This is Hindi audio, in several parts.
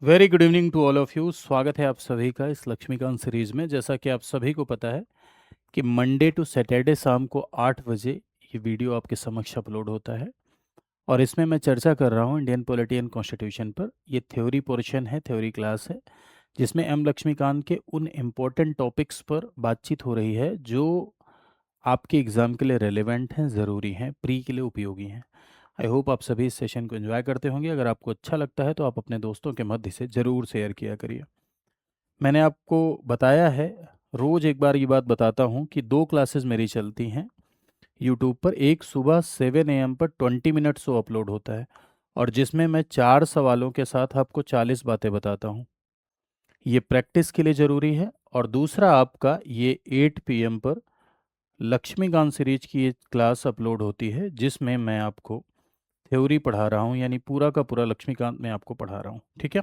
Very good evening to all of you. स्वागत है आप सभी का इस लक्ष्मीकांत सीरीज में। जैसा कि आप सभी को पता है कि मंडे टू सैटरडे शाम को 8 बजे ये वीडियो आपके समक्ष अपलोड होता है और इसमें मैं चर्चा कर रहा हूँ इंडियन पॉलिटी एंड कॉन्स्टिट्यूशन पर। ये थ्योरी पोर्शन है, थ्योरी क्लास है, जिसमें एम लक्ष्मीकांत के उन इम्पोर्टेंट टॉपिक्स पर बातचीत हो रही है जो आपके एग्ज़ाम के लिए रेलेवेंट हैं, ज़रूरी हैं, प्री के लिए उपयोगी हैं। आई होप आप सभी इस सेशन को एंजॉय करते होंगे। अगर आपको अच्छा लगता है तो आप अपने दोस्तों के मध्य से ज़रूर शेयर किया करिए। मैंने आपको बताया है, रोज़ एक बार ये बात बताता हूँ कि 2 क्लासेस मेरी चलती हैं यूट्यूब पर। एक सुबह 7 AM पर 20 मिनट शो अपलोड होता है और जिसमें मैं 4 सवालों के साथ आपको 40 बातें बताता हूँ। ये प्रैक्टिस के लिए ज़रूरी है। और दूसरा आपका ये 8 PM पर लक्ष्मीकांत सीरीज की एक क्लास अपलोड होती है जिसमें मैं आपको थ्योरी पढ़ा रहा हूँ, यानी पूरा का पूरा लक्ष्मीकांत मैं आपको पढ़ा रहा हूँ। ठीक है।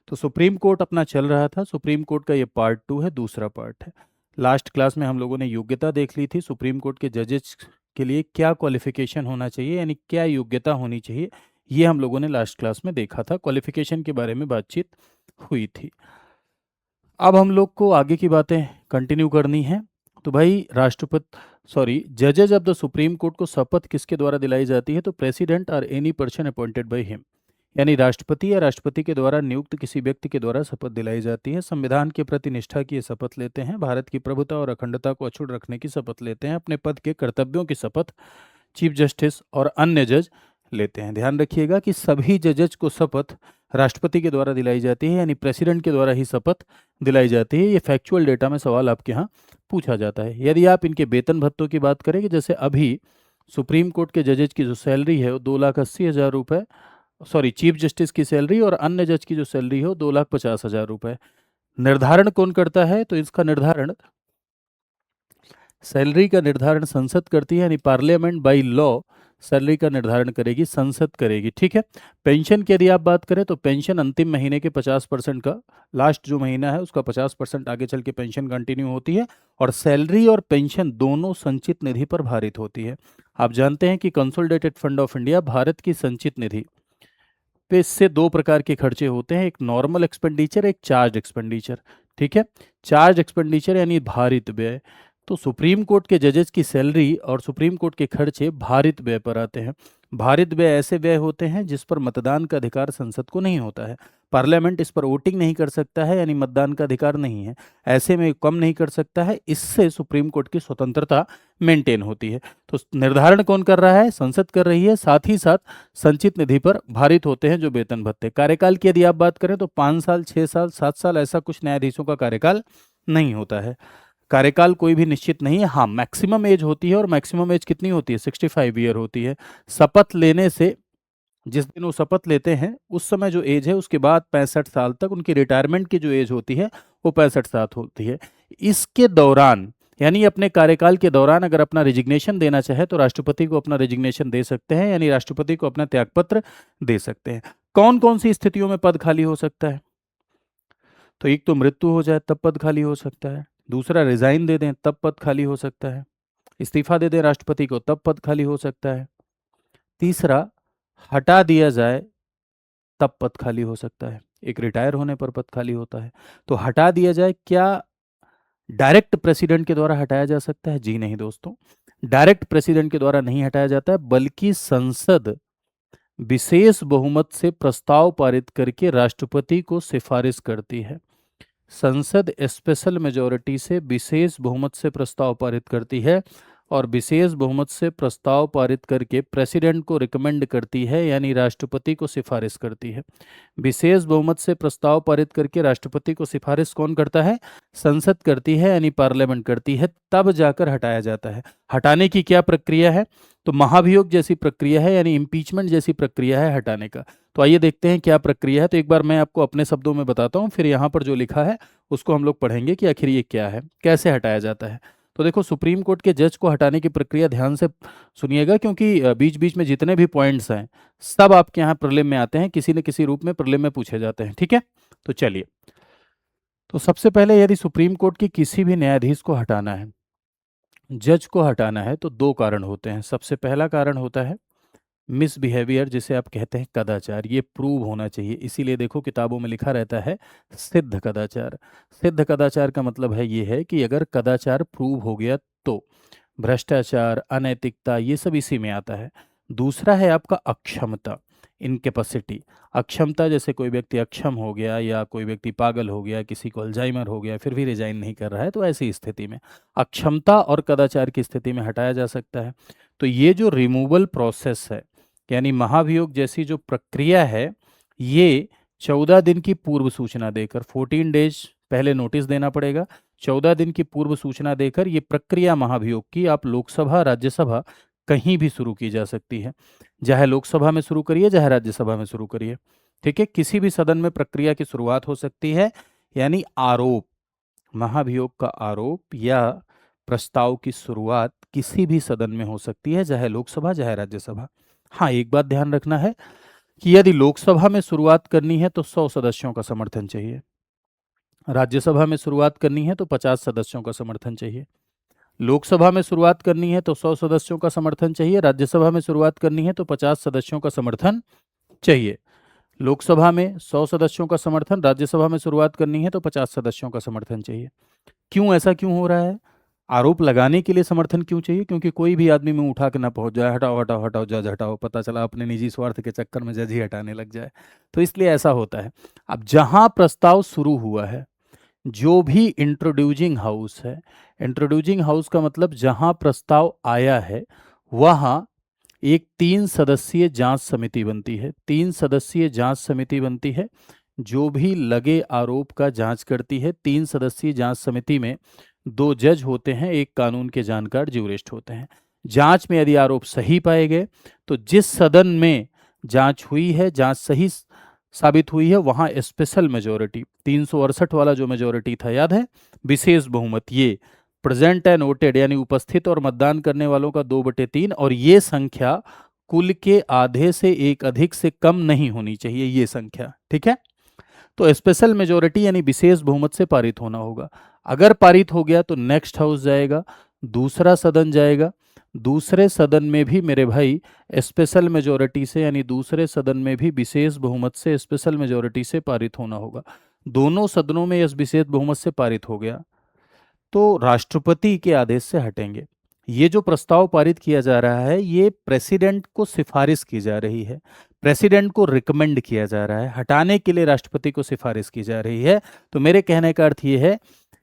तो सुप्रीम कोर्ट अपना चल रहा था। सुप्रीम कोर्ट का ये पार्ट 2 है, दूसरा पार्ट है। लास्ट क्लास में हम लोगों ने योग्यता देख ली थी। सुप्रीम कोर्ट के जजेस के लिए क्या क्वालिफिकेशन होना चाहिए, यानी क्या योग्यता होनी चाहिए, ये हम लोगों ने लास्ट क्लास में देखा था। क्वालिफिकेशन के बारे में बातचीत हुई थी। अब हम लोग को आगे की बातें कंटिन्यू करनी है। तो भाई जजेज ऑफ द सुप्रीम कोर्ट को शपथ किसके द्वारा दिलाई जाती है? तो प्रेसिडेंट और any person appointed by him, यानी राष्ट्रपति या राष्ट्रपति के द्वारा नियुक्त किसी व्यक्ति के द्वारा शपथ दिलाई जाती है। संविधान के प्रति निष्ठा की ये शपथ लेते हैं, भारत की प्रभुता और अखंडता को अक्षुण्ण रखने की शपथ लेते हैं, अपने पद के कर्तव्यों की शपथ चीफ जस्टिस और अन्य जज लेते हैं। ध्यान रखिएगा कि सभी जजेज को शपथ राष्ट्रपति के द्वारा दिलाई जाती है, यानी प्रेसिडेंट के द्वारा ही शपथ दिलाई जाती है। ये फैक्चुअल डेटा में सवाल आपके यहाँ पूछा जाता है। यदि आप इनके वेतन भत्तों की बात करें कि जैसे अभी सुप्रीम कोर्ट के जजेज की जो सैलरी है वो 2,80,000 रुपये, सॉरी चीफ जस्टिस की सैलरी, और अन्य जज की जो सैलरी है वो 2,50,000 रुपये। निर्धारण कौन करता है? तो इसका निर्धारण, सैलरी का निर्धारण संसद करती है, यानी पार्लियामेंट बाई लॉ सैलरी का निर्धारण करेगी, संसद करेगी। ठीक है। पेंशन की यदि आप बात करें तो पेंशन अंतिम महीने के 50% का, लास्ट जो महीना है उसका 50% आगे चल के पेंशन कंटिन्यू होती है। और सैलरी और पेंशन दोनों संचित निधि पर भारित होती है। आप जानते हैं कि consolidated fund of India, Bharat की संचित निधि पे इससे 2 प्रकार के खर्चे होते हैं, एक नॉर्मल एक्सपेंडिचर, एक चार्ज एक्सपेंडिचर। ठीक है। चार्ज एक्सपेंडिचर यानी भारित व्यय। तो सुप्रीम कोर्ट के जजेस की सैलरी और सुप्रीम कोर्ट के खर्चे भारित व्यय पर आते हैं। भारित व्यय ऐसे व्यय होते हैं जिस पर मतदान का अधिकार संसद को नहीं होता है। पार्लियामेंट इस पर वोटिंग नहीं कर सकता है, यानी मतदान का अधिकार नहीं है। ऐसे में कम नहीं कर सकता है। इससे सुप्रीम कोर्ट की स्वतंत्रता मेंटेन होती है। तो निर्धारण कौन कर रहा है? संसद कर रही है। साथ ही साथ संचित निधि पर भारित होते हैं जो वेतन भत्ते। कार्यकाल की यदि आप बात करें तो 5 साल, 6 साल, 7 साल, ऐसा कुछ न्यायाधीशों का कार्यकाल नहीं होता है। कार्यकाल कोई भी निश्चित नहीं है। हाँ, मैक्सिमम एज होती है, और मैक्सिमम एज कितनी होती है? 65 ईयर होती है। शपथ लेने से, जिस दिन वो शपथ लेते हैं उस समय जो एज है, उसके बाद 65 साल तक उनकी रिटायरमेंट की जो एज होती है वो 65 साल होती है। इसके दौरान, यानी अपने कार्यकाल के दौरान अगर अपना रिजिग्नेशन देना चाहे तो राष्ट्रपति को अपना रिजिग्नेशन दे सकते हैं, यानी राष्ट्रपति को अपना त्यागपत्र दे सकते हैं। कौन कौन सी स्थितियों में पद खाली हो सकता है? तो एक तो मृत्यु हो जाए तब पद खाली हो सकता है, दूसरा रिजाइन दे दें तब पद खाली हो सकता है, इस्तीफा दे दें राष्ट्रपति को तब पद खाली हो सकता है, तीसरा हटा दिया जाए तब पद खाली हो सकता है। एक रिटायर होने पर पद खाली होता है। तो हटा दिया जाए, क्या डायरेक्ट प्रेसिडेंट के द्वारा हटाया जा सकता है? जी नहीं दोस्तों, डायरेक्ट प्रेसिडेंट के द्वारा नहीं हटाया जाता है, बल्कि संसद विशेष बहुमत से प्रस्ताव पारित करके राष्ट्रपति को सिफारिश करती है। संसद स्पेशल मेजॉरिटी से विशेष बहुमत से प्रस्ताव पारित करती है, और विशेष बहुमत से प्रस्ताव पारित करके प्रेसिडेंट को रिकमेंड करती है, यानी राष्ट्रपति को सिफारिश करती है। विशेष बहुमत से प्रस्ताव पारित करके राष्ट्रपति को सिफारिश कौन करता है? संसद करती है, यानी पार्लियामेंट करती है, तब जाकर हटाया जाता है। हटाने की क्या प्रक्रिया है? तो महाभियोग जैसी प्रक्रिया है, यानी इम्पीचमेंट जैसी प्रक्रिया है हटाने का। तो आइए देखते हैं क्या प्रक्रिया है। तो एक बार मैं आपको अपने शब्दों में बताता हूँ, फिर यहाँ पर जो लिखा है उसको हम लोग पढ़ेंगे कि आखिर ये क्या है, कैसे हटाया जाता है। तो देखो, सुप्रीम कोर्ट के जज को हटाने की प्रक्रिया ध्यान से सुनिएगा, क्योंकि बीच बीच में जितने भी पॉइंट्स हैं सब आपके यहाँ प्रीलिम में आते हैं, किसी न किसी रूप में प्रीलिम में पूछे जाते हैं। ठीक है। तो चलिए, तो सबसे पहले यदि सुप्रीम कोर्ट की किसी भी न्यायाधीश को हटाना है, जज को हटाना है, तो 2 कारण होते हैं। सबसे पहला कारण होता है मिसबिहेवियर, जिसे आप कहते हैं कदाचार, ये प्रूव होना चाहिए। इसीलिए देखो किताबों में लिखा रहता है सिद्ध कदाचार। सिद्ध कदाचार का मतलब है ये है कि अगर कदाचार प्रूव हो गया तो भ्रष्टाचार, अनैतिकता, ये सब इसी में आता है। दूसरा है आपका अक्षमता, इनकेपेसिटी। अक्षमता, जैसे कोई व्यक्ति अक्षम हो गया या कोई व्यक्ति पागल हो गया, किसी को अल्जाइमर हो गया, फिर भी रिजाइन नहीं कर रहा है, तो ऐसी स्थिति में अक्षमता और कदाचार की स्थिति में हटाया जा सकता है। तो ये जो रिमूवल प्रोसेस है, यानी महाभियोग जैसी जो प्रक्रिया है, ये 14 दिन की पूर्व सूचना देकर, 14 डेज पहले नोटिस देना पड़ेगा, 14 दिन की पूर्व सूचना देकर ये प्रक्रिया महाभियोग की आप लोकसभा, राज्यसभा कहीं भी शुरू की जा सकती है। चाहे लोकसभा में शुरू करिए, चाहे राज्यसभा में शुरू करिए, ठीक है। किसी भी सदन में प्रक्रिया की शुरुआत हो सकती है, यानी आरोप, महाभियोग का आरोप या प्रस्ताव की शुरुआत किसी भी सदन में हो सकती है, चाहे लोकसभा चाहे राज्यसभा। हाँ, एक बात ध्यान रखना है कि यदि लोकसभा में शुरुआत करनी है तो 100 सदस्यों का समर्थन चाहिए, राज्यसभा में शुरुआत करनी है तो 50 सदस्यों का समर्थन चाहिए। लोकसभा में शुरुआत करनी है तो 100 सदस्यों का समर्थन चाहिए, राज्यसभा में शुरुआत करनी है तो 50 सदस्यों का समर्थन चाहिए। लोकसभा में 100 सदस्यों का समर्थन, राज्यसभा में शुरुआत करनी है तो 50 सदस्यों का समर्थन चाहिए। क्यों ऐसा क्यों हो रहा है? आरोप लगाने के लिए समर्थन क्यों चाहिए? क्योंकि कोई भी आदमी मुंह उठा के ना पहुंच जाए, हटाओ हटाओ हटाओ जज हटाओ, पता चला अपने निजी स्वार्थ के चक्कर में जज ही हटाने लग जाए, तो इसलिए ऐसा होता है। अब जहां प्रस्ताव शुरू हुआ है, जो भी इंट्रोड्यूसिंग हाउस है, इंट्रोड्यूसिंग हाउस का मतलब जहां प्रस्ताव आया है वहां एक 3 सदस्यीय जांच समिति बनती है। 3 सदस्यीय जांच समिति बनती है जो भी लगे आरोप का जांच करती है। 3 सदस्यीय जांच समिति में 2 जज होते हैं, एक कानून के जानकार ज्यूरिस्ट होते हैं। जांच में यदि आरोप सही पाए गए तो जिस सदन में जांच हुई है, जांच सही साबित हुई है, वहां स्पेशल मेजोरिटी, 368 वाला जो मेजोरिटी था, याद है, विशेष बहुमत, ये प्रेजेंट एंड वोटेड यानी उपस्थित और मतदान करने वालों का 2/3, और ये संख्या कुल के आधे से एक अधिक से कम नहीं होनी चाहिए, ये संख्या, ठीक है। तो स्पेशल मेजोरिटी यानी विशेष बहुमत से पारित होना होगा। अगर पारित हो गया तो नेक्स्ट हाउस जाएगा, दूसरा सदन जाएगा, दूसरे सदन में भी मेरे भाई स्पेशल मेजोरिटी से, यानी दूसरे सदन में भी विशेष बहुमत से, स्पेशल मेजोरिटी से पारित होना होगा। दोनों सदनों में इस विशेष बहुमत से पारित हो गया तो राष्ट्रपति के आदेश से हटेंगे। ये जो प्रस्ताव पारित किया जा रहा है, ये प्रेसिडेंट को सिफारिश की जा रही है, प्रेसिडेंट को रिकमेंड किया जा रहा है, हटाने के लिए राष्ट्रपति को सिफारिश की जा रही है। तो मेरे कहने का अर्थ ये है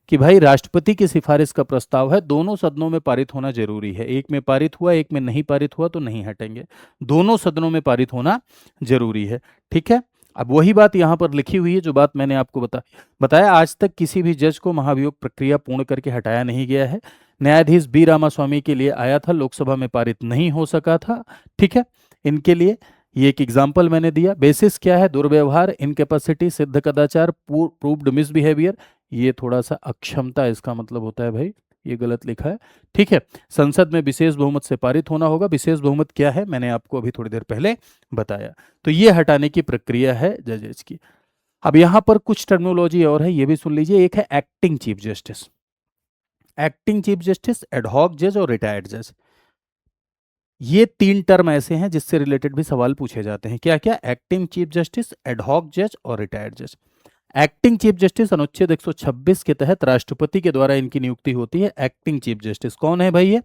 कि भाई राष्ट्रपति की सिफारिश का प्रस्ताव है, दोनों सदनों में पारित होना जरूरी है। एक में पारित हुआ, एक में नहीं पारित हुआ तो नहीं हटेंगे, दोनों सदनों में पारित होना जरूरी है, ठीक है। अब वही बात यहाँ पर लिखी हुई है जो बात मैंने आपको बताया। आज तक किसी भी जज को महाभियोग प्रक्रिया पूर्ण करके हटाया नहीं गया है। न्यायाधीश बी रामास्वामी के लिए आया था, लोकसभा में पारित नहीं हो सका था, ठीक है। इनके लिए ये एक एग्जाम्पल मैंने दिया। बेसिस क्या है? दुर्व्यवहार, इनकेपेसिटी, सिद्ध कदाचार, प्रूव्ड मिसबिहेवियर, ये थोड़ा सा अक्षमता इसका मतलब होता है भाई, ये गलत लिखा है, ठीक है। संसद में विशेष बहुमत से पारित होना होगा। विशेष बहुमत क्या है मैंने आपको अभी थोड़ी देर पहले बताया। तो ये हटाने की प्रक्रिया है जजेस की। अब यहां पर कुछ टर्मिनोलॉजी और है, ये भी सुन लीजिए। एक है acting chief justice, acting chief justice, ad hoc जज और रिटायर्ड जज। ये 3 टर्म ऐसे हैं जिससे रिलेटेड भी सवाल पूछे जाते हैं। क्या क्या? एक्टिंग चीफ जस्टिस, एडहॉक जज और रिटायर्ड जज। एक्टिंग चीफ जस्टिस अनुच्छेद 126 के तहत राष्ट्रपति के द्वारा इनकी नियुक्ति होती है। एक्टिंग चीफ जस्टिस कौन है भाई? ये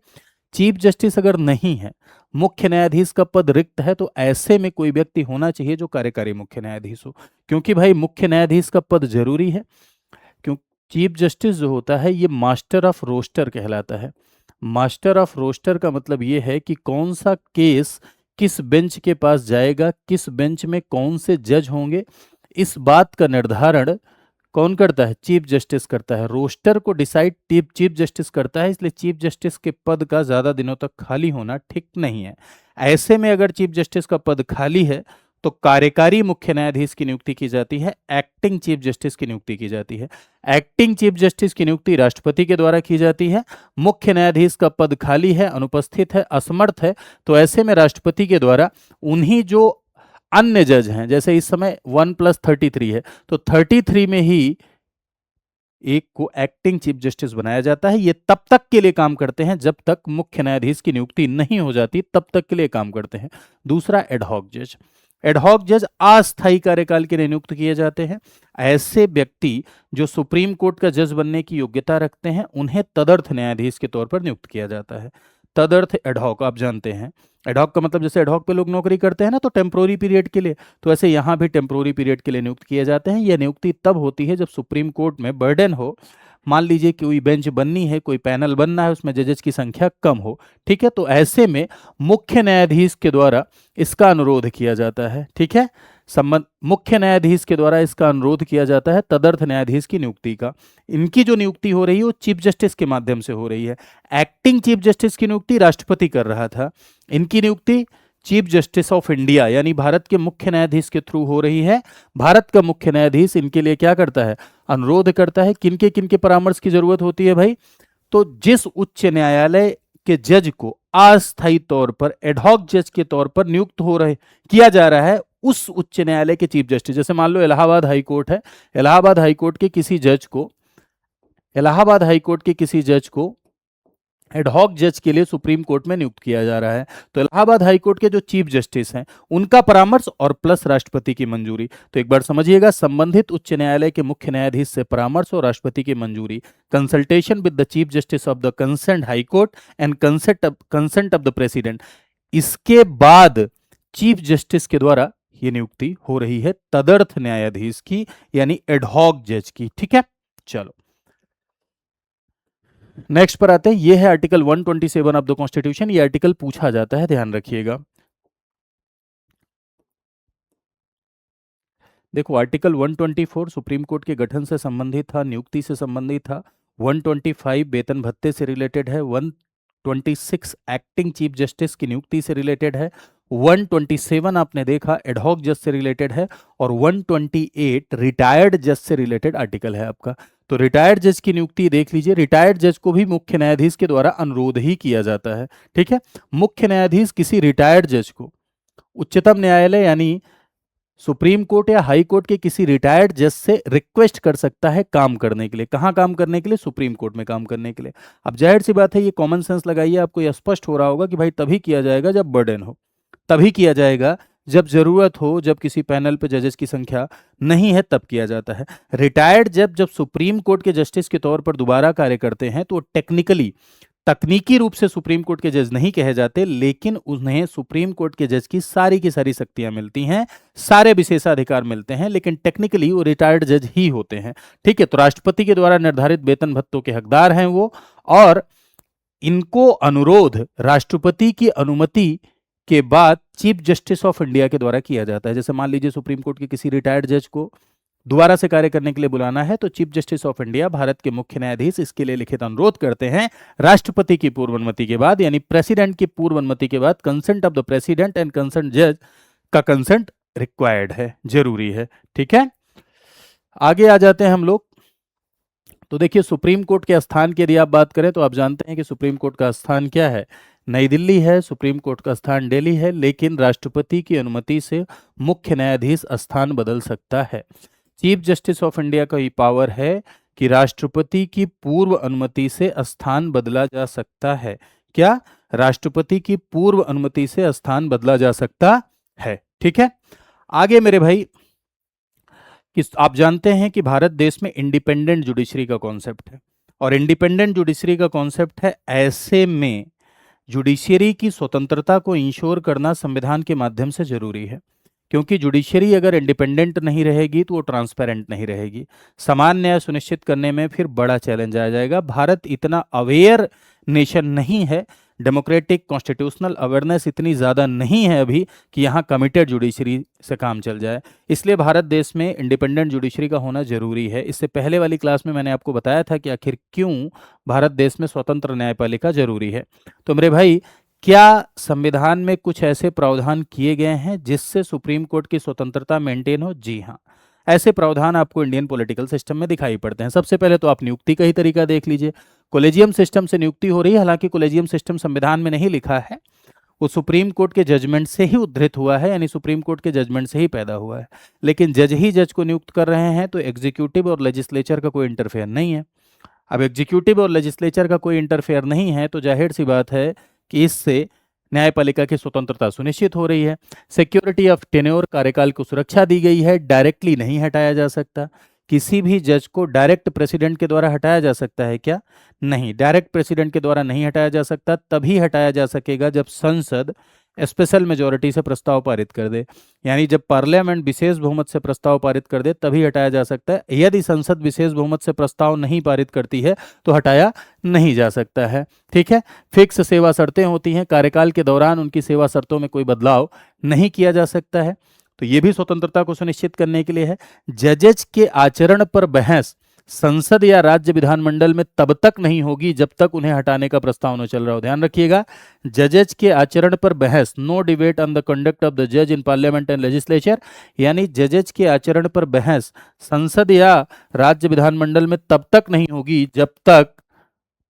चीफ जस्टिस अगर नहीं है, मुख्य न्यायाधीश का पद रिक्त है, तो ऐसे में कोई व्यक्ति होना चाहिए जो कार्यकारी मुख्य न्यायाधीश हो, क्योंकि भाई मुख्य न्यायाधीश का पद जरूरी है। क्यों? चीफ जस्टिस जो होता है ये मास्टर ऑफ रोस्टर कहलाता है। मास्टर ऑफ रोस्टर का मतलब ये है कि कौन सा केस किस बेंच के पास जाएगा, किस बेंच में कौन से जज होंगे, इस बात का निर्धारण कौन करता है? चीफ जस्टिस करता है। रोस्टर को डिसाइड चीफ जस्टिस करता है, इसलिए चीफ जस्टिस के पद का ज्यादा दिनों तक खाली होना ठीक नहीं है। ऐसे में अगर चीफ जस्टिस का पद खाली है तो कार्यकारी मुख्य न्यायाधीश की नियुक्ति की जाती है, एक्टिंग चीफ जस्टिस की नियुक्ति की जाती है। एक्टिंग चीफ जस्टिस की नियुक्ति राष्ट्रपति के द्वारा की जाती है। मुख्य न्यायाधीश का पद खाली है, अनुपस्थित है, असमर्थ है, तो ऐसे में राष्ट्रपति के द्वारा उन्हीं जो अन्य जज हैं, जैसे इस समय 1+33 है, तो 33 में ही एक को एक्टिंग चीफ जस्टिस बनाया जाता है। ये तब तक के लिए काम करते हैं जब तक मुख्य न्यायाधीश की नियुक्ति नहीं हो जाती, तब तक के लिए काम करते हैं। दूसरा, एडहॉक जज। एडहॉक जज अस्थायी कार्यकाल के लिए नियुक्त किए जाते हैं। ऐसे व्यक्ति जो सुप्रीम कोर्ट का जज बनने की योग्यता रखते हैं, उन्हें तदर्थ न्यायाधीश के तौर पर नियुक्त किया जाता है। तदर्थ एडहॉक आप जानते हैं, एडहॉक का मतलब जैसे एडहॉक पे लोग नौकरी करते हैं ना, तो टेम्पोररी पीरियड के लिए, तो ऐसे यहाँ भी टेम्पोररी पीरियड के लिए नियुक्त किए जाते हैं। यह नियुक्ति तब होती है जब सुप्रीम कोर्ट में बर्डन हो। मान लीजिए कि कोई बेंच बननी है, कोई पैनल बनना है, उसमें जजेस की संख्या कम हो, ठीक है, तो ऐसे में मुख्य न्यायाधीश के द्वारा इसका अनुरोध किया जाता है। ठीक है, संबंध मुख्य न्यायाधीश के द्वारा इसका अनुरोध किया जाता है तदर्थ न्यायाधीश की नियुक्ति का। इनकी जो नियुक्ति हो रही है वो चीफ जस्टिस के माध्यम से हो रही है। एक्टिंग चीफ जस्टिस की नियुक्ति राष्ट्रपति कर रहा था, इनकी नियुक्ति चीफ जस्टिस ऑफ इंडिया यानी भारत के मुख्य न्यायाधीश के थ्रू हो रही है। भारत का मुख्य न्यायाधीश इनके लिए क्या करता है, अनुरोध करता है। किनके परामर्श की जरूरत होती है भाई, तो जिस उच्च न्यायालय के जज को अस्थायी तौर पर एडहॉक जज के तौर पर नियुक्त हो रहे किया जा रहा है, उस उच्च न्यायालय के चीफ जस्टिस, जैसे मान लो इलाहाबाद हाई कोर्ट है, इलाहाबाद हाई कोर्ट के किसी जज को, इलाहाबाद हाई कोर्ट के किसी जज को एडहॉक जज के लिए सुप्रीम कोर्ट में नियुक्त किया जा रहा है, तो इलाहाबाद हाई कोर्ट के जो चीफ जस्टिस हैं उनका परामर्श और प्लस राष्ट्रपति की मंजूरी। तो एक बार समझिएगा, संबंधित उच्च न्यायालय के मुख्य न्यायाधीश से परामर्श और राष्ट्रपति की मंजूरी, consultation with the chief justice of the concerned high court and consent of the president. इसके बाद चीफ जस्टिस के द्वारा यह नियुक्ति हो रही है तदर्थ न्यायाधीश की यानी एडहॉक जज की। ठीक है, चलो नेक्स्ट पर आते हैं। ये है आर्टिकल 127 ऑफ द कॉन्स्टिट्यूशन। ये आर्टिकल पूछा जाता है, ध्यान रखिएगा। देखो, आर्टिकल 124 सुप्रीम कोर्ट के गठन से संबंधित था, नियुक्ति से संबंधित था। 125 वेतन भत्ते से रिलेटेड है। 126 एक्टिंग चीफ जस्टिस की नियुक्ति से रिलेटेड है। 127 आपने देखा एडहॉक जज से रिलेटेड है, और 128 रिटायर्ड जज से रिलेटेड आर्टिकल है आपका। तो रिटायर्ड जज की नियुक्ति देख लीजिए, रिटायर्ड जज को भी मुख्य न्यायाधीश के द्वारा अनुरोध ही किया जाता है। ठीक है, मुख्य न्यायाधीश किसी रिटायर्ड जज को उच्चतम न्यायालय यानी सुप्रीम कोर्ट या हाई कोर्ट के किसी रिटायर्ड जज से रिक्वेस्ट कर सकता है काम करने के लिए। कहां काम करने के लिए, सुप्रीम कोर्ट में काम करने के लिए। अब जाहिर सी बात है, ये कॉमन सेंस लगाइए, आपको यह स्पष्ट हो रहा होगा कि भाई तभी किया जाएगा जब बर्डन हो, तभी किया जाएगा जब जरूरत हो, जब किसी पैनल पे जजेस की संख्या नहीं है तब किया जाता है। रिटायर्ड जब सुप्रीम कोर्ट के जस्टिस के तौर पर दोबारा कार्य करते हैं तो टेक्निकली तकनीकी रूप से सुप्रीम कोर्ट के जज नहीं कहे जाते, लेकिन उन्हें सुप्रीम कोर्ट के जज की सारी शक्तियां मिलती हैं, सारे विशेषाधिकार मिलते हैं, लेकिन टेक्निकली वो रिटायर्ड जज ही होते हैं। ठीक है, तो राष्ट्रपति के द्वारा निर्धारित वेतन भत्तों के हकदार हैं वो, और इनको अनुरोध राष्ट्रपति की अनुमति के बाद चीफ जस्टिस ऑफ इंडिया के द्वारा किया जाता है। जैसे मान लीजिए सुप्रीम कोर्ट के किसी रिटायर्ड जज को दोबारा से कार्य करने के लिए बुलाना है, तो chief justice of India Bharat के मुख्य न्यायाधीश इसके लिए लिखित अनुरोध करते हैं राष्ट्रपति की पूर्व अनुमति के बाद, यानी प्रेसिडेंट की पूर्व अनुमति के बाद। Consent of the president and concern जज का कंसेंट रिक्वायर्ड है, जरूरी है। ठीक है, आगे आ जाते हैं हम लोग। तो देखिए, सुप्रीम कोर्ट के स्थान की यदि आप बात करें तो आप जानते हैं कि सुप्रीम कोर्ट का स्थान क्या है, नई दिल्ली है। सुप्रीम कोर्ट का स्थान दिल्ली है, लेकिन राष्ट्रपति की अनुमति से मुख्य न्यायाधीश स्थान बदल सकता है। चीफ जस्टिस ऑफ इंडिया का ये पावर है कि राष्ट्रपति की पूर्व अनुमति से स्थान बदला जा सकता है। क्या, राष्ट्रपति की पूर्व अनुमति से स्थान बदला जा सकता है। ठीक है, आगे मेरे भाई, कि आप जानते हैं कि भारत देश में इंडिपेंडेंट जुडिशरी का कॉन्सेप्ट है, और इंडिपेंडेंट जुडिशरी का कॉन्सेप्ट है, ऐसे में जुडिशरी की स्वतंत्रता को इंश्योर करना संविधान के माध्यम से जरूरी है, क्योंकि जुडिशरी अगर इंडिपेंडेंट नहीं रहेगी तो वो ट्रांसपेरेंट नहीं रहेगी। समान न्याय सुनिश्चित करने में फिर बड़ा चैलेंज आ जाएगा। भारत इतना अवेयर नेशन नहीं है, डेमोक्रेटिक कॉन्स्टिट्यूशनल अवेयरनेस इतनी ज़्यादा नहीं है अभी कि यहाँ कमिटेड जुडिशरी से काम चल जाए। इसलिए भारत देश में इंडिपेंडेंट जुडिशरी का होना जरूरी है। इससे पहले वाली क्लास में मैंने आपको बताया था कि आखिर क्यों भारत देश में स्वतंत्र न्यायपालिका जरूरी है। तो मेरे भाई, क्या संविधान में कुछ ऐसे प्रावधान किए गए हैं जिससे सुप्रीम कोर्ट की स्वतंत्रता मेंटेन हो? जी हाँ, ऐसे प्रावधान आपको इंडियन पॉलिटिकल सिस्टम में दिखाई पड़ते हैं। सबसे पहले तो आप नियुक्ति का ही तरीका देख लीजिए। कोलेजियम सिस्टम से नियुक्ति हो रही है, हालांकि कोलेजियम सिस्टम संविधान में नहीं लिखा है, वो सुप्रीम कोर्ट के जजमेंट से ही उद्धृत हुआ है, यानी सुप्रीम कोर्ट के जजमेंट से ही पैदा हुआ है। लेकिन जज ही जज को नियुक्त कर रहे हैं, तो एग्जीक्यूटिव और लेजिस्लेचर का कोई इंटरफेयर नहीं है। अब एग्जीक्यूटिव और लेजिस्लेचर का कोई इंटरफेयर नहीं है, तो जाहिर सी बात है कि इससे न्यायपालिका की स्वतंत्रता सुनिश्चित हो रही है। सिक्योरिटी ऑफ टेन्योर, कार्यकाल को सुरक्षा दी गई है, डायरेक्टली नहीं हटाया जा सकता। किसी भी जज को डायरेक्ट प्रेसिडेंट के द्वारा हटाया जा सकता है क्या? नहीं, डायरेक्ट प्रेसिडेंट के द्वारा नहीं हटाया जा सकता। तभी हटाया जा सकेगा जब संसद स्पेशल मेजोरिटी से प्रस्ताव पारित कर दे, यानी जब पार्लियामेंट विशेष बहुमत से प्रस्ताव पारित कर दे तभी हटाया जा सकता है। यदि संसद विशेष बहुमत से प्रस्ताव नहीं पारित करती है तो हटाया नहीं जा सकता है। ठीक है। फिक्स सेवा शर्तें होती हैं, कार्यकाल के दौरान उनकी सेवा शर्तों में कोई बदलाव नहीं किया जा सकता है, तो ये भी स्वतंत्रता को सुनिश्चित करने के लिए है। जजेज के आचरण पर बहस संसद या राज्य विधानमंडल में तब तक नहीं होगी जब तक उन्हें हटाने का प्रस्ताव न चल रहा हो। ध्यान रखिएगा, जजेज के आचरण पर बहस, no debate on the conduct of the जज इन पार्लियामेंट एंड लेजिस्लेचर, यानी जजेज के आचरण पर बहस संसद या राज्य विधानमंडल में तब तक नहीं होगी जब तक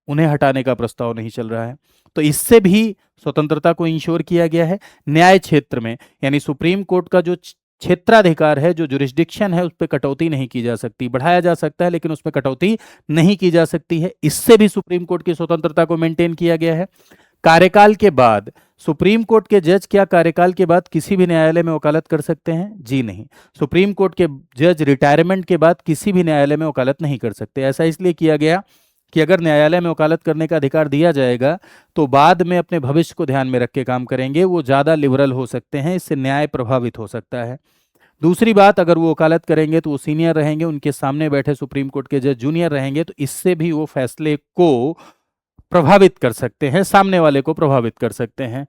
उन्हें हटाने का प्रस्ताव नहीं चल रहा है। तो इससे भी स्वतंत्रता को इंश्योर किया गया है। न्याय क्षेत्र में, यानी सुप्रीम कोर्ट का जो क्षेत्राधिकार है, जो जुरिस्डिक्शन है, उस पर कटौती नहीं की जा सकती। बढ़ाया जा सकता है लेकिन उसमें कटौती नहीं की जा सकती है। इससे भी सुप्रीम कोर्ट की स्वतंत्रता को मेंटेन किया गया है। कार्यकाल के बाद सुप्रीम कोर्ट के जज क्या कार्यकाल के बाद किसी भी न्यायालय में वकालत कर सकते हैं? जी नहीं। सुप्रीम कोर्ट के जज रिटायरमेंट के बाद किसी भी न्यायालय में वकालत नहीं कर सकते। ऐसा इसलिए किया गया कि अगर न्यायालय में वकालत करने का अधिकार दिया जाएगा तो बाद में अपने भविष्य को ध्यान में रख के काम करेंगे, वो ज़्यादा लिबरल हो सकते हैं, इससे न्याय प्रभावित हो सकता है। दूसरी बात, अगर वो वकालत करेंगे तो वो सीनियर रहेंगे, उनके सामने बैठे सुप्रीम कोर्ट के जज जूनियर रहेंगे, तो इससे भी वो फैसले को प्रभावित कर सकते हैं, सामने वाले को प्रभावित कर सकते हैं।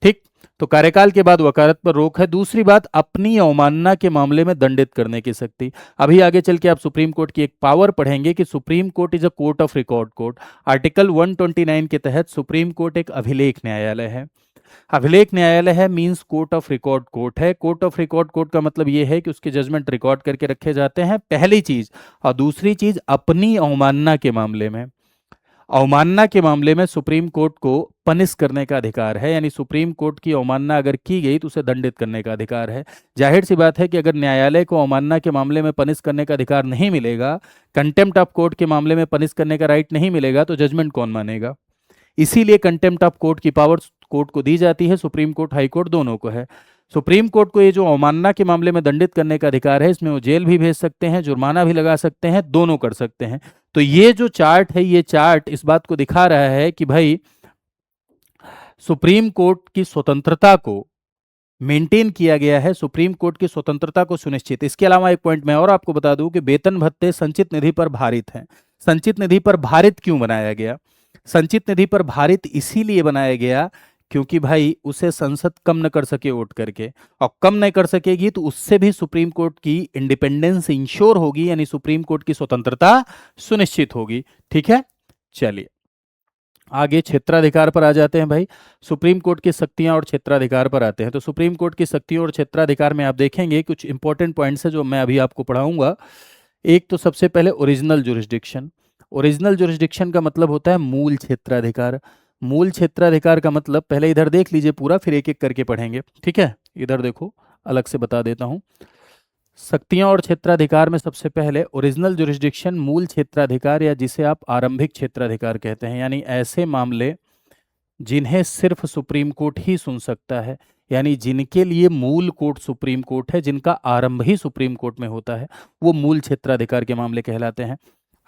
ठीक, तो कार्यकाल के बाद वकालत पर रोक है। दूसरी बात, अपनी अवमानना के मामले में दंडित करने की शक्ति। अभी आगे चल के आप सुप्रीम कोर्ट की एक पावर पढ़ेंगे कि supreme court is a court of record court. Article 129 के तहत सुप्रीम कोर्ट एक अभिलेख न्यायालय है। अभिलेख न्यायालय है means court of record court है। कोर्ट ऑफ रिकॉर्ड कोर्ट का मतलब यह है कि उसके जजमेंट रिकॉर्ड करके रखे जाते हैं, पहली चीज। और दूसरी चीज, अपनी अवमानना के मामले में, अवमानना के मामले में सुप्रीम कोर्ट को पनिश करने का अधिकार है, यानी सुप्रीम कोर्ट की अवमानना अगर की गई तो उसे दंडित करने का अधिकार है। जाहिर सी बात है कि अगर न्यायालय को अवमानना के मामले में पनिश करने का अधिकार नहीं मिलेगा, कंटेम्प्ट ऑफ कोर्ट के मामले में पनिश करने का राइट नहीं मिलेगा, तो जजमेंट कौन मानेगा? इसीलिए कंटेम्प्ट ऑफ कोर्ट की पावर कोर्ट को दी जाती है, सुप्रीम कोर्ट हाई कोर्ट दोनों को है। सुप्रीम कोर्ट को ये जो अवमानना के मामले में दंडित करने का अधिकार है, इसमें वो जेल भी भेज सकते हैं, जुर्माना भी लगा सकते हैं, दोनों कर सकते हैं। तो ये जो चार्ट है, ये चार्ट इस बात को दिखा रहा है कि भाई सुप्रीम कोर्ट की स्वतंत्रता को मेंटेन किया गया है, सुप्रीम कोर्ट की स्वतंत्रता को सुनिश्चित। इसके अलावा एक पॉइंट मैं और आपको बता दूं कि वेतन भत्ते संचित निधि पर भारित हैं। संचित निधि पर भारित क्यों बनाया गया? संचित निधि पर भारित इसीलिए बनाया गया क्योंकि भाई उसे संसद कम न कर सके वोट करके, और कम नहीं कर सकेगी तो उससे भी सुप्रीम कोर्ट की इंडिपेंडेंस इंश्योर होगी, यानी सुप्रीम कोर्ट की स्वतंत्रता सुनिश्चित होगी। ठीक है, चलिए आगे क्षेत्राधिकार पर आ जाते हैं। भाई सुप्रीम कोर्ट की शक्तियां और क्षेत्राधिकार पर आते हैं। तो सुप्रीम कोर्ट की शक्तियों और क्षेत्राधिकार में आप देखेंगे कुछ इंपॉर्टेंट पॉइंट्स है जो मैं अभी आपको पढ़ाऊंगा। एक तो सबसे पहले ओरिजिनल जुरिस्डिक्शन। ओरिजिनल जुरिस्डिक्शन का मतलब होता है मूल क्षेत्राधिकार। मूल क्षेत्राधिकार का मतलब, पहले इधर देख लीजिए पूरा, फिर एक एक करके पढ़ेंगे। ठीक है, इधर देखो, अलग से बता देता हूं। शक्तियां और क्षेत्राधिकार में सबसे पहले ओरिजिनल जुरिस्डिक्शन, मूल क्षेत्राधिकार, या जिसे आप आरंभिक क्षेत्राधिकार कहते हैं, यानी ऐसे मामले जिन्हें सिर्फ सुप्रीम कोर्ट ही सुन सकता है, यानी जिनके लिए मूल कोर्ट सुप्रीम कोर्ट है, जिनका आरंभ ही सुप्रीम कोर्ट में होता है, वो मूल क्षेत्राधिकार के मामले कहलाते हैं।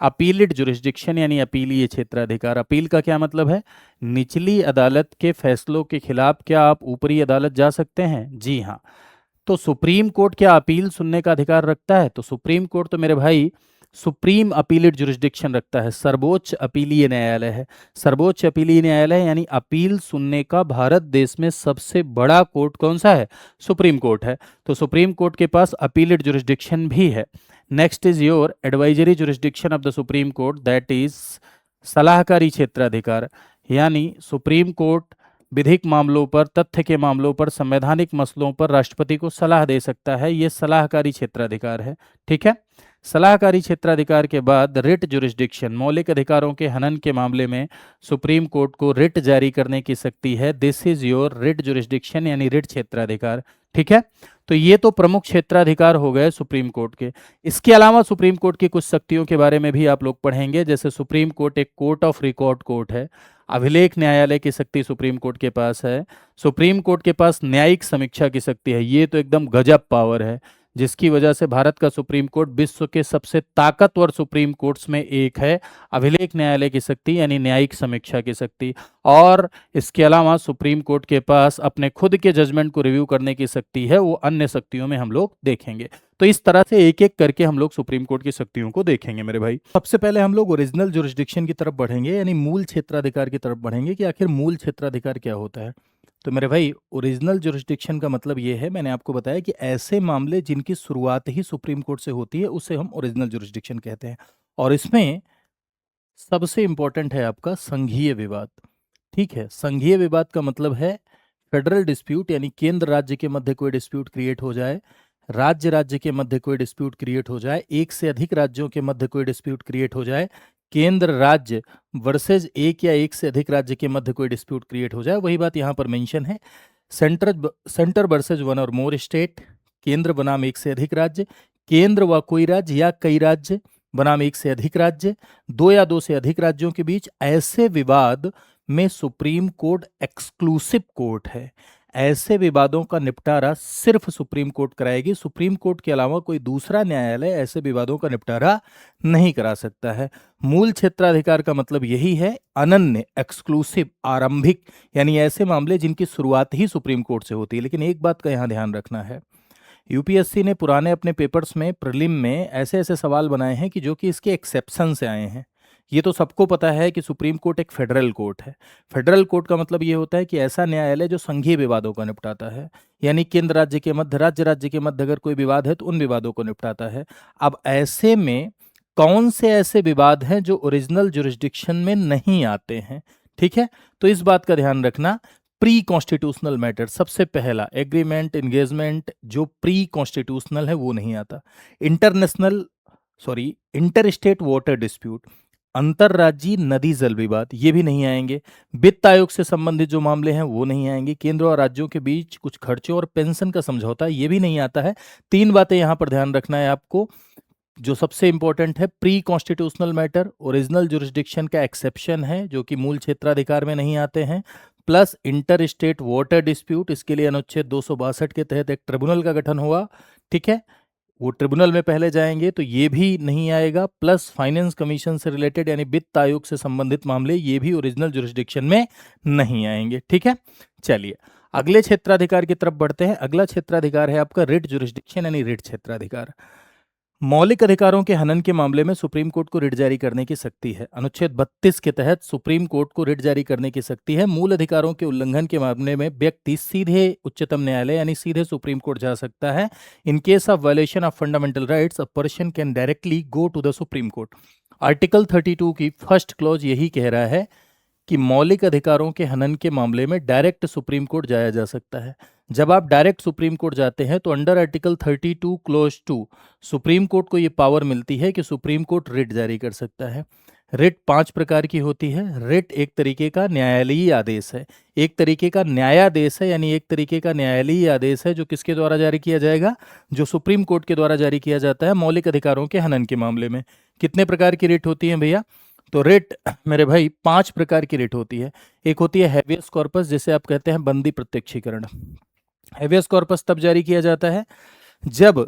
अपीलेट जुरिस्डिक्शन यानी अपीलीय क्षेत्राधिकार। अपील का क्या मतलब है? निचली अदालत के फैसलों के खिलाफ क्या आप ऊपरी अदालत जा सकते हैं? जी हाँ। तो सुप्रीम कोर्ट क्या अपील सुनने का अधिकार रखता है? तो सुप्रीम कोर्ट तो मेरे भाई सुप्रीम अपीलेट जुरिस्डिक्शन रखता है, सर्वोच्च अपीलीय न्यायालय है। सर्वोच्च अपीलीय न्यायालय यानी अपील सुनने का भारत देश में सबसे बड़ा कोर्ट कौन सा है? सुप्रीम कोर्ट है। तो सुप्रीम कोर्ट के पास अपीलेट जुरिस्डिक्शन भी है। Next is your advisory jurisdiction of the supreme court, that is सलाहकारी क्षेत्राधिकार, यानी सुप्रीम कोर्ट विधिक मामलों पर, तथ्य के मामलों पर, संवैधानिक मसलों पर राष्ट्रपति को सलाह दे सकता है, ये सलाहकारी क्षेत्राधिकार है। ठीक है, सलाहकारी क्षेत्राधिकार के बाद रिट जुरिस्डिक्शन, मौलिक अधिकारों के हनन के मामले में सुप्रीम कोर्ट को रिट जारी करने की शक्ति है। This is your writ jurisdiction यानी रिट क्षेत्राधिकार। ठीक है, तो ये तो प्रमुख क्षेत्राधिकार हो गए सुप्रीम कोर्ट के। इसके अलावा सुप्रीम कोर्ट की कुछ शक्तियों के बारे में भी आप लोग पढ़ेंगे, जैसे सुप्रीम कोर्ट एक कोर्ट ऑफ रिकॉर्ड कोर्ट है, अभिलेख न्यायालय की शक्ति सुप्रीम कोर्ट के पास है, सुप्रीम कोर्ट के पास न्यायिक समीक्षा की शक्ति है। ये तो एकदम गजब पावर है, जिसकी वजह से भारत का सुप्रीम कोर्ट विश्व के सबसे ताकतवर सुप्रीम कोर्ट्स में एक है। अभिलेख न्यायालय की शक्ति यानी न्यायिक समीक्षा की शक्ति, और इसके अलावा सुप्रीम कोर्ट के पास अपने खुद के जजमेंट को रिव्यू करने की शक्ति है। वो अन्य शक्तियों में हम लोग देखेंगे। तो इस तरह से एक एक करके हम लोग सुप्रीम कोर्ट की शक्तियों को देखेंगे मेरे भाई। सबसे पहले हम लोग ओरिजिनल जुरिस्डिक्शन की तरफ बढ़ेंगे, यानी मूल क्षेत्राधिकार की तरफ बढ़ेंगे कि आखिर मूल क्षेत्राधिकार क्या होता है। तो मेरे भाई, ओरिजिनल जुरिस्डिक्शन का मतलब ये है, मैंने आपको बताया कि ऐसे मामले जिनकी शुरुआत ही सुप्रीम कोर्ट से होती है उसे हम ओरिजिनल जुरिस्डिक्शन कहते हैं। और इसमें सबसे इंपॉर्टेंट है आपका संघीय विवाद। ठीक है, संघीय विवाद का मतलब है फेडरल डिस्प्यूट, यानी केंद्र राज्य के मध्य कोई डिस्प्यूट क्रिएट हो जाए, राज्य राज्य के मध्य कोई डिस्प्यूट क्रिएट हो जाए, एक से अधिक राज्यों के मध्य कोई डिस्प्यूट क्रिएट हो जाए, केंद्र राज्य वर्सेज एक या एक से अधिक राज्य के मध्य कोई डिस्प्यूट क्रिएट हो जाए। वही बात यहाँ पर मेंशन है, सेंटर वर्सेज वन और मोर स्टेट, केंद्र बनाम एक से अधिक राज्य, केंद्र व कोई राज्य या कई राज्य बनाम एक से अधिक राज्य, दो या दो से अधिक राज्यों के बीच। ऐसे विवाद में सुप्रीम कोर्ट एक्सक्लूसिव कोर्ट है। ऐसे विवादों का निपटारा सिर्फ सुप्रीम कोर्ट कराएगी। सुप्रीम कोर्ट के अलावा कोई दूसरा न्यायालय ऐसे विवादों का निपटारा नहीं करा सकता है। मूल क्षेत्राधिकार का मतलब यही है, अनन्य, एक्सक्लूसिव, आरंभिक, यानी ऐसे मामले जिनकी शुरुआत ही सुप्रीम कोर्ट से होती है। लेकिन एक बात का यहां ध्यान रखना है, यूपीएससी ने पुराने अपने पेपर्स में प्रीलिम में ऐसे ऐसे सवाल बनाए हैं कि जो कि इसके एक्सेप्शन से आए हैं। ये तो सबको पता है कि सुप्रीम कोर्ट एक फेडरल कोर्ट है। फेडरल कोर्ट का मतलब ये होता है कि ऐसा न्यायालय जो संघीय विवादों का निपटाता है, यानी केंद्र राज्य के मध्य, राज्य राज्य के मध्य अगर कोई विवाद है तो उन विवादों को निपटाता है। अब ऐसे में कौन से ऐसे विवाद हैं जो ओरिजिनल जुरिस्डिक्शन में नहीं आते हैं? ठीक है, तो इस बात का ध्यान रखना। प्री कॉन्स्टिट्यूशनल मैटर, सबसे पहला एग्रीमेंट, एंगेजमेंट, जो प्री कॉन्स्टिट्यूशनल है वो नहीं आता। इंटर स्टेट वाटर डिस्प्यूट, अंतरराज्यीय नदी जल विवाद, ये भी नहीं आएंगे। वित्त आयोग से संबंधित जो मामले हैं वो नहीं आएंगे। केंद्र और राज्यों के बीच कुछ खर्चों और पेंशन का समझौता, ये भी नहीं आता है। तीन बातें यहां पर ध्यान रखना है आपको। जो सबसे इंपॉर्टेंट है, pre constitutional matter, original jurisdiction का एक्सेप्शन है जो कि मूल क्षेत्राधिकार में नहीं आते हैं, plus inter state water dispute, इसके लिए अनुच्छेद 262 के तहत एक ट्रिब्यूनल का गठन हुआ। ठीक है, वो ट्रिब्यूनल में पहले जाएंगे तो ये भी नहीं आएगा। प्लस फाइनेंस कमीशन से रिलेटेड यानी वित्त आयोग से संबंधित मामले, ये भी ओरिजिनल जुरिस्डिक्शन में नहीं आएंगे। ठीक है, चलिए अगले क्षेत्राधिकार की तरफ बढ़ते हैं। अगला क्षेत्राधिकार है आपका रिट जुरिस्डिक्शन यानी रिट क्षेत्राधिकार। मौलिक अधिकारों के हनन के मामले में सुप्रीम कोर्ट को रिट जारी करने की शक्ति है। अनुच्छेद 32 के तहत सुप्रीम कोर्ट को रिट जारी करने की शक्ति है। मूल अधिकारों के उल्लंघन के मामले में व्यक्ति सीधे उच्चतम न्यायालय यानी सीधे सुप्रीम कोर्ट जा सकता है। In case of violation of fundamental rights, a person can directly go to the supreme court. Article 32 की फर्स्ट क्लॉज यही कह रहा है कि मौलिक अधिकारों के हनन के मामले में डायरेक्ट सुप्रीम कोर्ट जाया जा सकता है। जब आप डायरेक्ट सुप्रीम कोर्ट जाते हैं तो under article 32 close 2 supreme court को ये पावर मिलती है कि सुप्रीम कोर्ट रिट जारी कर सकता है। रिट 5 प्रकार की होती है। रिट एक तरीके का न्यायालयीय आदेश है, एक तरीके का न्यायादेश है, यानी एक तरीके का न्यायालयीय आदेश है जो किसके द्वारा जारी किया जाएगा, जो सुप्रीम कोर्ट के द्वारा जारी किया जाता है मौलिक अधिकारों के हनन के मामले में। कितने प्रकार की रिट होती हैं भैया? तो रिट मेरे भाई 5 प्रकार की रिट होती है। एक होती है हैबियस कॉर्पस, जिसे आप कहते हैं बंदी प्रत्यक्षीकरण। हैबियस कॉर्पस तब जारी किया जाता है जब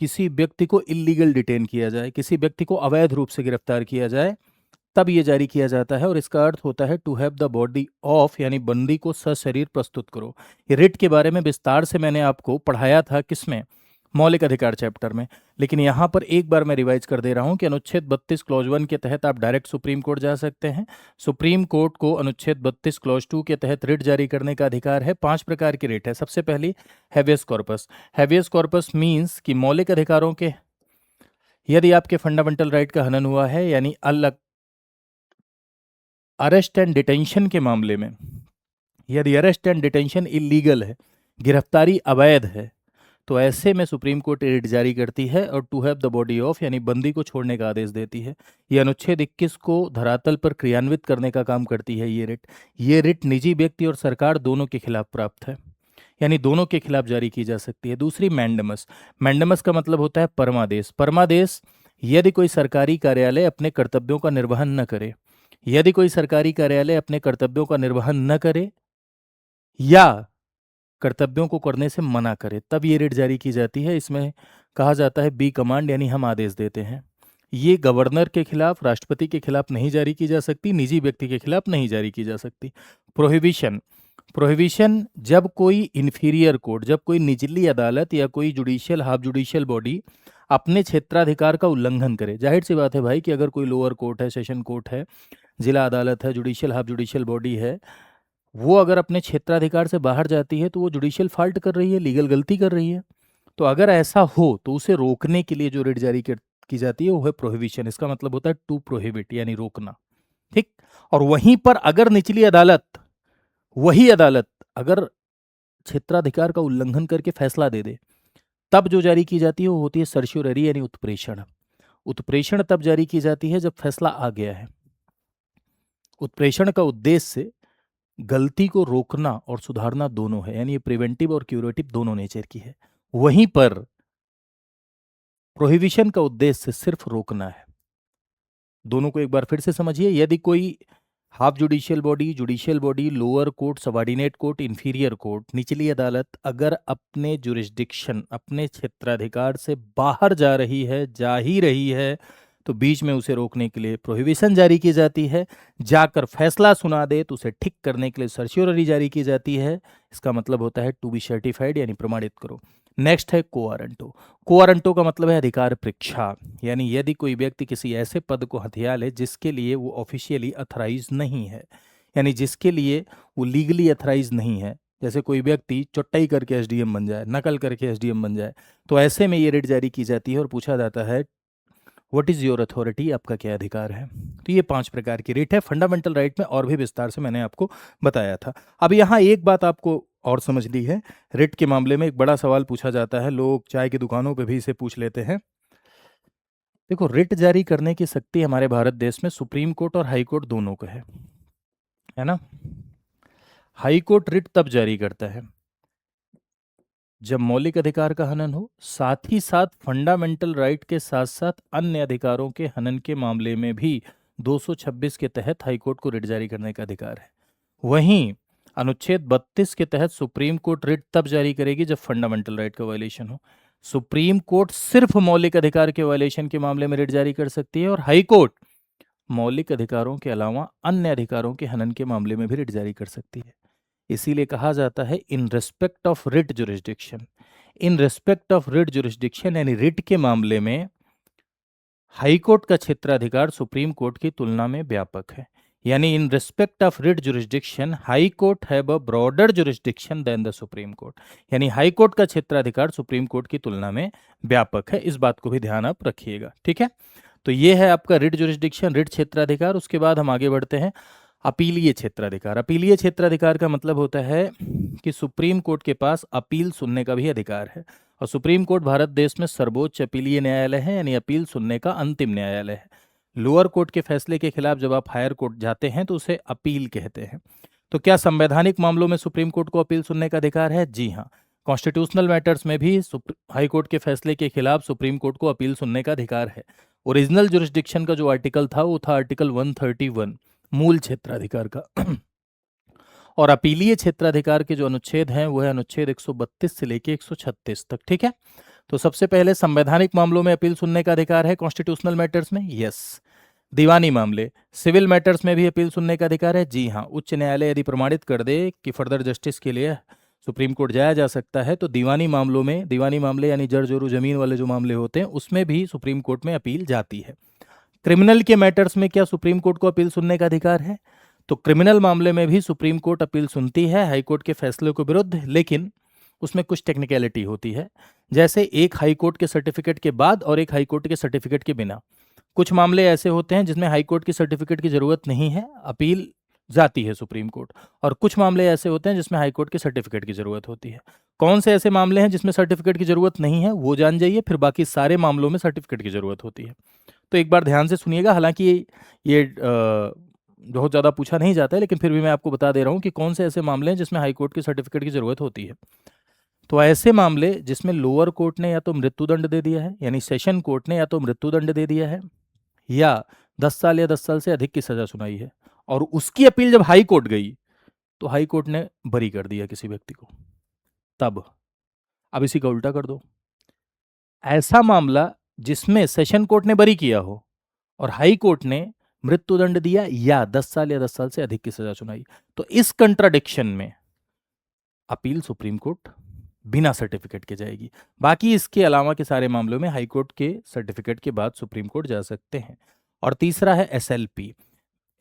किसी व्यक्ति को इलीगल डिटेन किया जाए, किसी व्यक्ति को अवैध रूप से गिरफ्तार किया जाए, तब ये जारी किया जाता है। और इसका अर्थ होता है to have the body of, यानी बंदी को सशरीर प्रस्तुत करो। ये रिट के बारे में विस्तार से मैंने आपको पढ़ाया था, किसमें? मौलिक अधिकार चैप्टर में। लेकिन यहाँ पर एक बार मैं रिवाइज कर दे रहा हूँ कि अनुच्छेद 32 क्लॉज 1 के तहत आप डायरेक्ट सुप्रीम कोर्ट जा सकते हैं। सुप्रीम कोर्ट को अनुच्छेद 32 क्लॉज 2 के तहत रिट जारी करने का अधिकार है। 5 प्रकार की रिट है। सबसे पहली habeas corpus. Habeas corpus means कि मौलिक अधिकारों के यदि आपके फंडामेंटल राइट का हनन हुआ है, यानी अलग अरेस्ट एंड डिटेंशन के मामले में यदि अरेस्ट एंड डिटेंशन इलीगल है, गिरफ्तारी अवैध है, तो ऐसे में सुप्रीम कोर्ट रिट जारी करती है और to have the body of यानी बंदी को छोड़ने का आदेश देती है। ये अनुच्छेद 21 को धरातल पर क्रियान्वित करने का काम करती है। ये रिट निजी व्यक्ति और सरकार दोनों के खिलाफ प्राप्त है, यानी दोनों के खिलाफ जारी की जा सकती है। दूसरी मैंडेमस। मैंडेमस का मतलब होता है परमादेश। परमादेश यदि कोई सरकारी कार्यालय अपने कर्तव्यों का निर्वहन न करे, यदि कोई सरकारी कार्यालय अपने कर्तव्यों का निर्वहन न करे या कर्तव्यों को करने से मना करे, तब ये रिट जारी की जाती है। इसमें कहा जाता है बी कमांड, यानी हम आदेश देते हैं। ये गवर्नर के खिलाफ, राष्ट्रपति के खिलाफ नहीं जारी की जा सकती, निजी व्यक्ति के खिलाफ नहीं जारी की जा सकती। प्रोहिबिशन। प्रोहिबिशन जब कोई इन्फीरियर कोर्ट, जब कोई निचली अदालत या कोई जुडिशियल, हाफ जुडिशियल बॉडी अपने क्षेत्राधिकार का उल्लंघन करे। जाहिर सी बात है भाई कि अगर कोई लोअर कोर्ट है, सेशन कोर्ट है, जिला अदालत है, जुडिशियल, हाफ जुडिशियल बॉडी है, वो अगर अपने क्षेत्राधिकार से बाहर जाती है तो वो जुडिशियल फॉल्ट कर रही है, लीगल गलती कर रही है। तो अगर ऐसा हो तो उसे रोकने के लिए जो रिट जारी की जाती है वो है प्रोहिबिशन। इसका मतलब होता है टू प्रोहिबिट, यानी रोकना। ठीक। और वहीं पर अगर निचली अदालत, वही अदालत अगर क्षेत्राधिकार का उल्लंघन करके फैसला दे दे, तब जो जारी की जाती है वो होती है सर्श्योररी, यानी उत्प्रेषण। उत्प्रेषण तब जारी की जाती है जब फैसला आ गया है। उत्प्रेषण का उद्देश्य गलती को रोकना और सुधारना दोनों है, यानी ये प्रिवेंटिव और क्यूरेटिव दोनों नेचर की है। वहीं पर प्रोहिबिशन का उद्देश्य सिर्फ रोकना है। दोनों को एक बार फिर से समझिए। यदि कोई half judicial body, lower court, subordinate court, inferior court, निचली अदालत अगर अपने जुरिस्डिक्शन, अपने क्षेत्राधिकार से बाहर जा ही रही है तो बीच में उसे रोकने के लिए प्रोहिबिशन जारी की जाती है। जाकर फैसला सुना दे तो उसे ठीक करने के लिए सर्श्योररी जारी की जाती है। इसका मतलब होता है टू बी सर्टिफाइड, यानी प्रमाणित करो। नेक्स्ट है कोवारंटो। कोवारंटो का मतलब है अधिकार परीक्षा, यानी यदि कोई व्यक्ति किसी ऐसे पद को हथिया ले जिसके लिए वो ऑफिशियली अथराइज नहीं है, यानी जिसके लिए वो लीगली अथराइज नहीं है। जैसे कोई व्यक्ति चुट्टाई करके एसडीएम बन जाए, नकल करके एसडीएम बन जाए, तो ऐसे में ये रिट जारी की जाती है और पूछा जाता है व्हाट इज़ योर अथॉरिटी, आपका क्या अधिकार है। तो ये 5 प्रकार की रिट है। फंडामेंटल राइट में और भी विस्तार से मैंने आपको बताया था। अब यहाँ एक बात आपको और समझ ली है, रिट के मामले में एक बड़ा सवाल पूछा जाता है, लोग चाय की दुकानों पे भी इसे पूछ लेते हैं। देखो, रिट जारी करने की शक्ति हमारे भारत देश में सुप्रीम कोर्ट और हाई कोर्ट दोनों को है ना। हाई कोर्ट रिट तब जारी करता है जब मौलिक अधिकार का हनन हो, साथ ही साथ फंडामेंटल राइट के साथ साथ अन्य अधिकारों के हनन के मामले में भी 226 के तहत हाईकोर्ट को रिट जारी करने का अधिकार है। वहीं अनुच्छेद 32 के तहत सुप्रीम कोर्ट रिट तब जारी करेगी जब फंडामेंटल राइट का वायलेशन हो। सुप्रीम कोर्ट सिर्फ मौलिक अधिकार के वायलेशन के मामले में रिट जारी कर सकती है और हाई कोर्ट मौलिक अधिकारों के अलावा अन्य अधिकारों के हनन के मामले में भी रिट जारी कर सकती है। इसीलिए कहा जाता है इन respect of writ jurisdiction. In respect of writ jurisdiction यानी रिट के मामले में हाई कोर्ट का क्षेत्राधिकार सुप्रीम कोर्ट की तुलना में व्यापक है। यानी in respect of writ jurisdiction high court have a broader jurisdiction than the supreme court. यानी हाई कोर्ट का क्षेत्राधिकार सुप्रीम कोर्ट की तुलना में व्यापक है। इस बात को भी ध्यान आप रखिएगा, ठीक है। तो ये है आपका रिट जुरिस्डिक्शन, रिट क्षेत्राधिकार। उसके बाद हम आगे बढ़ते हैं अपीलीय क्षेत्राधिकार। अपीलीय क्षेत्राधिकार का मतलब होता है कि सुप्रीम कोर्ट के पास अपील सुनने का भी अधिकार है। और सुप्रीम कोर्ट भारत देश में सर्वोच्च अपीलीय न्यायालय है, यानी अपील सुनने का अंतिम न्यायालय है। लोअर कोर्ट के फैसले के खिलाफ जब आप हायर कोर्ट जाते हैं तो उसे अपील कहते हैं। तो क्या संवैधानिक मामलों में सुप्रीम कोर्ट को अपील सुनने का अधिकार है? जी हाँ। कॉन्स्टिट्यूशनल मैटर्स में भी हाई कोर्ट के फैसले के खिलाफ सुप्रीम कोर्ट को अपील सुनने का अधिकार है। ओरिजिनल जुरिस्डिक्शन का जो आर्टिकल था वो था आर्टिकल 131 मूल क्षेत्राधिकार का। और अपीलीय क्षेत्राधिकार के जो अनुच्छेद हैं वो है अनुच्छेद 132 से लेके 136 तक, ठीक है। तो सबसे पहले संवैधानिक मामलों में अपील सुनने का अधिकार है कॉन्स्टिट्यूशनल मैटर्स में, यस। दीवानी मामले, सिविल मैटर्स में भी अपील सुनने का अधिकार है, जी हाँ। उच्च न्यायालय यदि प्रमाणित कर दे कि फर्दर जस्टिस के लिए सुप्रीम कोर्ट जाया जा सकता है तो दीवानी मामलों में, दीवानी मामले यानी जर जोरू जमीन वाले जो मामले होते हैं उसमें भी सुप्रीम कोर्ट में अपील जाती है। क्रिमिनल के मैटर्स में क्या सुप्रीम कोर्ट को अपील सुनने का अधिकार है? तो क्रिमिनल मामले में भी सुप्रीम कोर्ट अपील सुनती है हाई कोर्ट के फैसले के विरुद्ध, लेकिन उसमें कुछ टेक्निकलिटी होती है। जैसे एक हाई कोर्ट के सर्टिफिकेट के बाद और एक हाई कोर्ट के सर्टिफिकेट के बिना। कुछ मामले ऐसे होते हैं जिसमें हाई कोर्ट की सर्टिफिकेट की जरूरत नहीं है, अपील जाती है सुप्रीम कोर्ट, और कुछ मामले ऐसे होते हैं जिसमें हाई कोर्ट के सर्टिफिकेट की ज़रूरत होती है। कौन से ऐसे मामले हैं जिसमें सर्टिफिकेट की ज़रूरत नहीं है, वो जान जाइए, फिर बाकी सारे मामलों में सर्टिफिकेट की ज़रूरत होती है। तो एक बार ध्यान से सुनिएगा, हालांकि ये बहुत ज़्यादा पूछा नहीं जाता है, लेकिन फिर भी मैं आपको बता दे रहा हूँ कि कौन से ऐसे मामले हैं जिसमें हाई कोर्ट के सर्टिफिकेट की ज़रूरत होती है। तो ऐसे मामले जिसमें लोअर कोर्ट ने या तो मृत्युदंड दे दिया है, यानी सेशन कोर्ट ने या तो मृत्युदंड दे दिया है, या 10 साल या 10 साल से अधिक की सजा सुनाई है, और उसकी अपील जब हाई कोर्ट गई तो हाई कोर्ट ने बरी कर दिया किसी व्यक्ति को, तब अब इसी का उल्टा कर दो। ऐसा मामला जिसमें सेशन कोर्ट ने बरी किया हो और हाई कोर्ट ने मृत्युदंड दिया या 10 साल या 10 साल से अधिक की सजा सुनाई, तो इस कंट्राडिक्शन में अपील सुप्रीम कोर्ट बिना सर्टिफिकेट के जाएगी। बाकी इसके अलावा के सारे मामलों में हाई कोर्ट के सर्टिफिकेट के बाद सुप्रीम कोर्ट जा सकते हैं। और तीसरा है एसएलपी,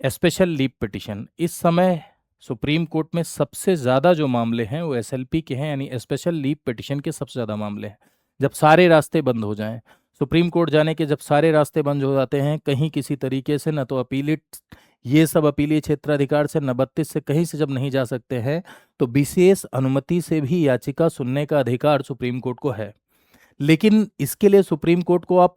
स्पेशल लीव पिटिशन। इस समय सुप्रीम कोर्ट में सबसे ज़्यादा जो मामले हैं वो एसएलपी के हैं, यानी स्पेशल लीव पिटिशन के सबसे ज़्यादा मामले हैं। जब सारे रास्ते बंद हो जाएं, सुप्रीम कोर्ट जाने के जब सारे रास्ते बंद हो जाते हैं, कहीं किसी तरीके से, न तो अपीलिट ये सब अपीलीय क्षेत्राधिकार से, न 32 से, कहीं से जब नहीं जा सकते हैं, तो विशेष अनुमति से भी याचिका सुनने का अधिकार सुप्रीम कोर्ट को है। लेकिन इसके लिए सुप्रीम कोर्ट को आप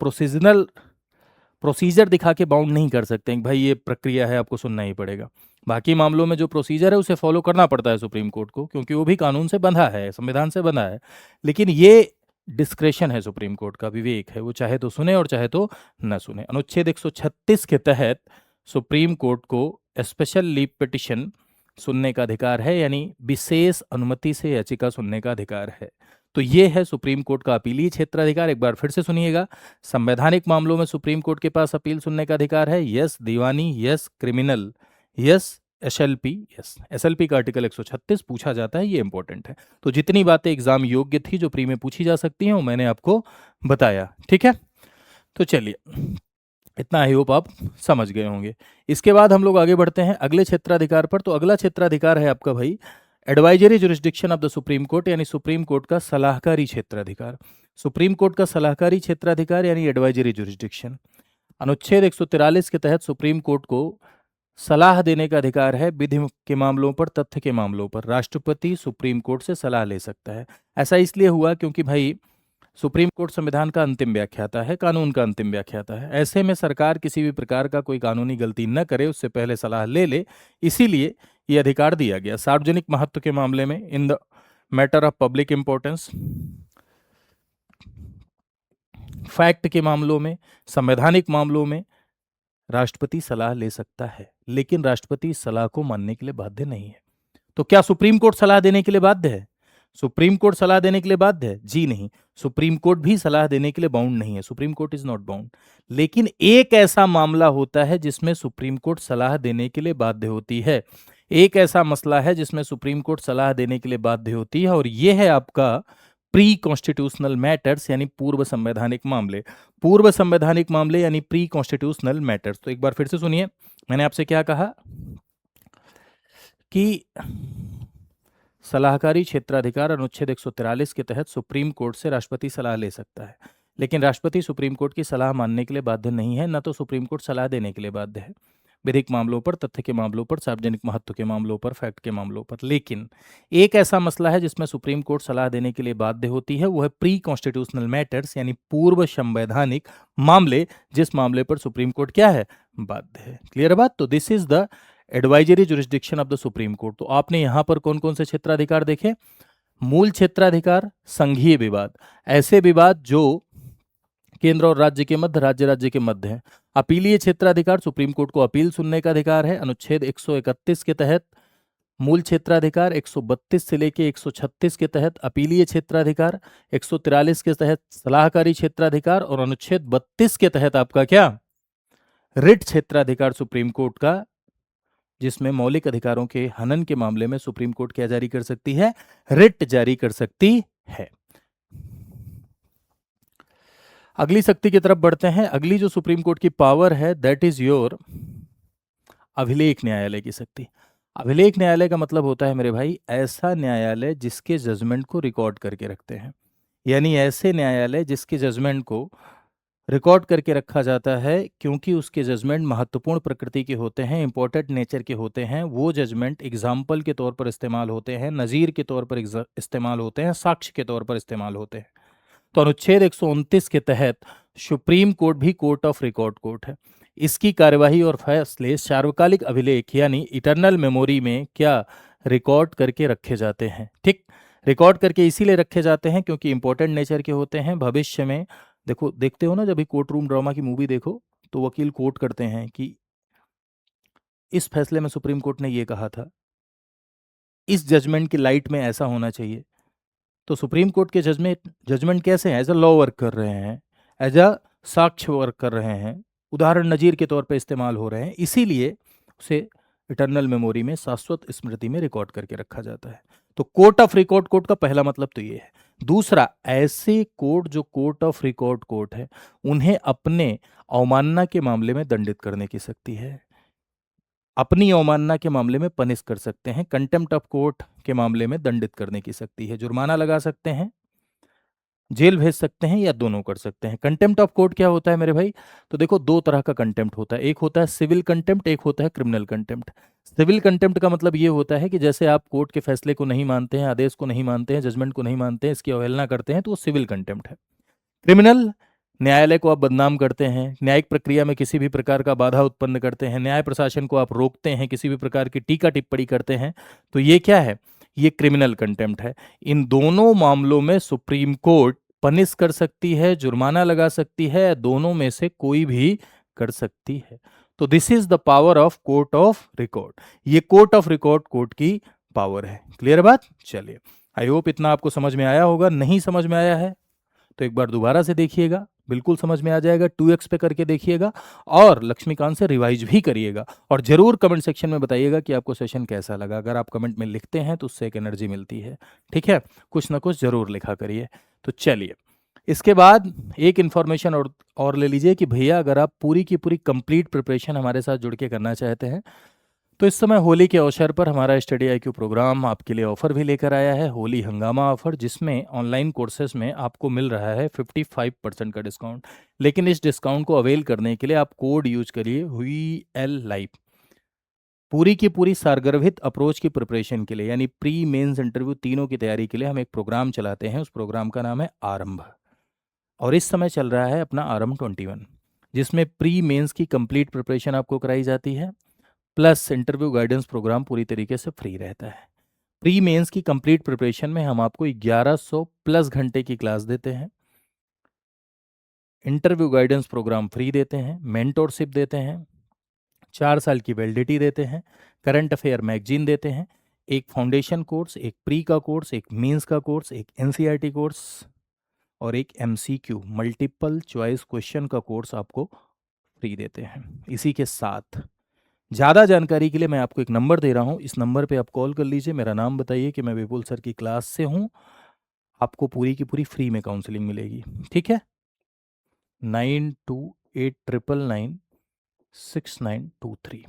प्रोसीजर दिखा के बाउंड नहीं कर सकते हैं कि भाई ये प्रक्रिया है, आपको सुनना ही पड़ेगा। बाकी मामलों में जो प्रोसीजर है उसे फॉलो करना पड़ता है सुप्रीम कोर्ट को, क्योंकि वो भी कानून से बंधा है, संविधान से बंधा है। लेकिन ये डिस्क्रेशन है सुप्रीम कोर्ट का, विवेक है, वो चाहे तो सुने और चाहे तो न सुने। अनुच्छेद 136 के तहत सुप्रीम कोर्ट को स्पेशल लीव पिटिशन सुनने का अधिकार है, यानी विशेष अनुमति से याचिका सुनने का अधिकार है। तो ये है सुप्रीम कोर्ट का अपीलीय क्षेत्राधिकार। एक बार फिर से सुनिएगा, संवैधानिक मामलों में सुप्रीम कोर्ट के पास अपील सुनने का अधिकार है, यस दीवानी, yes criminal, yes SLP, yes SLP का आर्टिकल 136 पूछा जाता है, ये इंपॉर्टेंट है। तो जितनी बातें एग्जाम योग्य थी जो प्री में पूछी जा सकती हैं वो मैंने आपको बताया, ठीक है। तो चलिए, इतना आई होप आप समझ गए होंगे। इसके बाद हम लोग आगे बढ़ते हैं अगले क्षेत्राधिकार पर। तो अगला क्षेत्राधिकार है आपका भाई advisory jurisdiction of the supreme court, यानी सुप्रीम कोर्ट का सलाहकारी क्षेत्राधिकार। सुप्रीम कोर्ट का सलाहकारी क्षेत्राधिकार यानी एडवाइजरी जुरिस्डिक्शन। अनुच्छेद 143 के तहत सुप्रीम कोर्ट को सलाह देने का अधिकार है विधि के मामलों पर, तथ्य के मामलों पर। राष्ट्रपति सुप्रीम कोर्ट से सलाह ले सकता है। ऐसा इसलिए हुआ क्योंकि भाई सुप्रीम कोर्ट संविधान का अंतिम व्याख्याता है, कानून का अंतिम व्याख्याता है। ऐसे में सरकार किसी भी प्रकार का कोई कानूनी गलती न करे, उससे पहले सलाह ले ले, इसीलिए ये अधिकार दिया गया। सार्वजनिक महत्व के मामले में, in the matter of public importance, fact के मामलों में, संवैधानिक मामलों में राष्ट्रपति सलाह ले सकता है, लेकिन राष्ट्रपति सलाह को मानने के लिए बाध्य नहीं है। तो क्या सुप्रीम कोर्ट सलाह देने के लिए बाध्य है? सुप्रीम कोर्ट सलाह देने के लिए बाध्य है? जी नहीं, सुप्रीम कोर्ट भी सलाह देने के लिए बाउंड नहीं है। Supreme court is not bound. लेकिन एक ऐसा मामला होता है जिसमें सुप्रीम कोर्ट सलाह देने के लिए बाध्य होती है। एक ऐसा मसला है जिसमें सुप्रीम कोर्ट सलाह देने के लिए बाध्य होती है, और यह है आपका प्री कॉन्स्टिट्यूशनल मैटर्स, यानी पूर्व संवैधानिक मामले। पूर्व संवैधानिक मामले यानी प्री कॉन्स्टिट्यूशनल मैटर्स। तो एक बार फिर से सुनिए, मैंने आपसे क्या कहा कि सलाहकारी क्षेत्राधिकार अनुच्छेद 143 के तहत सुप्रीम कोर्ट से राष्ट्रपति सलाह ले सकता है, लेकिन राष्ट्रपति सुप्रीम कोर्ट की सलाह मानने के लिए बाध्य नहीं है, न तो सुप्रीम कोर्ट सलाह देने के लिए बाध्य है, विधिक मामलों पर, तथ्य के मामलों पर, सार्वजनिक महत्व के मामलों पर, फैक्ट के मामलों पर। लेकिन एक ऐसा मसला है जिसमें सुप्रीम कोर्ट सलाह देने के लिए बाध्य होती है, वो है प्री कॉन्स्टिट्यूशनल मैटर्स, यानी पूर्व संवैधानिक मामले, जिस मामले पर सुप्रीम कोर्ट क्या है, बाध्य है। क्लियर बात? तो this is the advisory jurisdiction of the supreme court. तो आपने यहां पर कौन कौन से क्षेत्राधिकार देखे? मूल क्षेत्राधिकार, संघीय विवाद, ऐसे विवाद जो केंद्र और राज्य के मध्य, राज्य के मध्य है। अपीलीय क्षेत्राधिकार, सुप्रीम कोर्ट को अपील सुनने का अधिकार है अनुच्छेद 131 के तहत। मूल क्षेत्राधिकार 132 से लेके 136 के तहत अपीलीय क्षेत्राधिकार, 143 के तहत सलाहकारी क्षेत्राधिकार, और अनुच्छेद 32 के तहत आपका क्या, रिट क्षेत्राधिकार सुप्रीम कोर्ट का, जिसमें मौलिक अधिकारों के हनन के मामले में सुप्रीम कोर्ट क्या जारी कर सकती है, रिट जारी कर सकती है। अगली शक्ति की तरफ बढ़ते हैं। अगली जो सुप्रीम कोर्ट की पावर है दैट इज योर अभिलेख न्यायालय की शक्ति। अभिलेख न्यायालय का मतलब होता है मेरे भाई ऐसा न्यायालय जिसके जजमेंट को रिकॉर्ड करके रखते हैं, यानी ऐसे न्यायालय जिसके जजमेंट को रिकॉर्ड करके रखा जाता है क्योंकि उसके जजमेंट महत्वपूर्ण प्रकृति के होते हैं, इंपॉर्टेंट नेचर के होते हैं। वो जजमेंट एग्जाम्पल के तौर पर इस्तेमाल होते हैं, नज़ीर के तौर पर इस्तेमाल होते हैं, साक्ष्य के तौर पर इस्तेमाल होते हैं। तो अनुच्छेद 129 के तहत सुप्रीम कोर्ट भी कोर्ट ऑफ रिकॉर्ड कोर्ट है। इसकी कार्यवाही और फैसले सार्वकालिक अभिलेख यानी इटरनल मेमोरी में क्या रिकॉर्ड करके रखे जाते हैं। ठीक, रिकॉर्ड करके इसीलिए रखे जाते हैं क्योंकि इंपॉर्टेंट नेचर के होते हैं। भविष्य में देखो, देखते हो ना, जब भी कोर्ट रूम ड्रामा की मूवी देखो तो वकील कोर्ट करते हैं कि इस फैसले में सुप्रीम कोर्ट ने ये कहा था, इस जजमेंट की लाइट में ऐसा होना चाहिए। तो सुप्रीम कोर्ट के जजमेंट कैसे हैं? एज अ लॉ वर्क कर रहे हैं, एज अ साक्ष्य वर्क कर रहे हैं, उदाहरण नजीर के तौर पे इस्तेमाल हो रहे हैं, इसीलिए उसे इटर्नल मेमोरी में, शाश्वत स्मृति में रिकॉर्ड करके रखा जाता है। तो कोर्ट ऑफ रिकॉर्ड कोर्ट का पहला मतलब तो ये है। दूसरा, ऐसे कोर्ट जो कोर्ट ऑफ रिकॉर्ड कोर्ट है, उन्हें अपने अवमानना के मामले में दंडित करने की शक्ति है, अपनी अवमानना के मामले में पनिश कर सकते हैं, कंटेम्प्ट ऑफ कोर्ट के मामले में दंडित करने की शक्ति है, जुर्माना लगा सकते हैं, जेल भेज सकते हैं, या दोनों कर सकते हैं। कंटेम्प्ट ऑफ कोर्ट क्या होता है मेरे भाई? तो देखो, दो तरह का कंटेम्प्ट होता है, एक होता है सिविल कंटेम्प्ट, एक होता है क्रिमिनल कंटेम्प्ट। सिविल कंटेम्प्ट का मतलब ये होता है कि जैसे आप कोर्ट के फैसले को नहीं मानते हैं, आदेश को नहीं मानते हैं, जजमेंट को नहीं मानते हैं, इसकी अवहेलना करते हैं, तो वो सिविल कंटेम्प्ट है। क्रिमिनल, न्यायालय को आप बदनाम करते हैं, न्यायिक प्रक्रिया में किसी भी प्रकार का बाधा उत्पन्न करते हैं, न्याय प्रशासन को आप रोकते हैं, किसी भी प्रकार की टीका टिप्पणी करते हैं, तो ये क्या है? ये क्रिमिनल कंटेम्प्ट है। इन दोनों मामलों में सुप्रीम कोर्ट पनिश कर सकती है, जुर्माना लगा सकती है, दोनों में से कोई भी कर सकती है। तो this is the power of court of record. ये कोर्ट ऑफ रिकॉर्ड कोर्ट की पावर है। क्लियर बात? चलिए, आई होप इतना आपको समझ में आया होगा। नहीं समझ में आया है तो एक बार दोबारा से देखिएगा, बिल्कुल समझ में आ जाएगा। 2x पे करके देखिएगा और लक्ष्मीकांत से रिवाइज भी करिएगा, और जरूर कमेंट सेक्शन में बताइएगा कि आपको सेशन कैसा लगा। अगर आप कमेंट में लिखते हैं तो उससे एक एनर्जी मिलती है। ठीक है, कुछ ना कुछ जरूर लिखा करिए। तो चलिए, इसके बाद एक इन्फॉर्मेशन और ले लीजिए कि भैया, अगर आप पूरी की पूरी कंप्लीट प्रिपरेशन हमारे साथ जुड़ के करना चाहते हैं तो इस समय होली के अवसर पर हमारा स्टडी IQ प्रोग्राम आपके लिए ऑफर भी लेकर आया है, होली हंगामा ऑफर, जिसमें ऑनलाइन कोर्सेज में आपको मिल रहा है 55% का डिस्काउंट। लेकिन इस डिस्काउंट को अवेल करने के लिए आप कोड यूज करिए VL लाइव। पूरी की पूरी सारगर्भित अप्रोच की प्रिपरेशन के लिए, यानी प्री मेंस इंटरव्यू तीनों की तैयारी के लिए हम एक प्रोग्राम चलाते हैं। उस प्रोग्राम का नाम है आरंभ, और इस समय चल रहा है अपना आरंभ 21, जिसमें प्री मेंस की कंप्लीट प्रिपरेशन आपको कराई जाती है, प्लस इंटरव्यू गाइडेंस प्रोग्राम पूरी तरीके से फ्री रहता है। प्री मेंस की कंप्लीट प्रिपरेशन में हम आपको 1100 प्लस घंटे की क्लास देते हैं, इंटरव्यू गाइडेंस प्रोग्राम फ्री देते हैं, मेंटोरशिप देते हैं, 4 साल की वैलिडिटी देते हैं, करंट अफेयर मैगजीन देते हैं, एक फाउंडेशन कोर्स, एक प्री का कोर्स, एक मेंस का कोर्स, एक NCERT कोर्स और एक MCQ मल्टीपल चॉइस क्वेश्चन का कोर्स आपको फ्री देते हैं। इसी के साथ ज़्यादा जानकारी के लिए मैं आपको एक नंबर दे रहा हूँ, इस नंबर पे आप कॉल कर लीजिए, मेरा नाम बताइए कि मैं विपुल सर की क्लास से हूँ, आपको पूरी की पूरी फ्री में काउंसलिंग मिलेगी। ठीक है, 9289996923।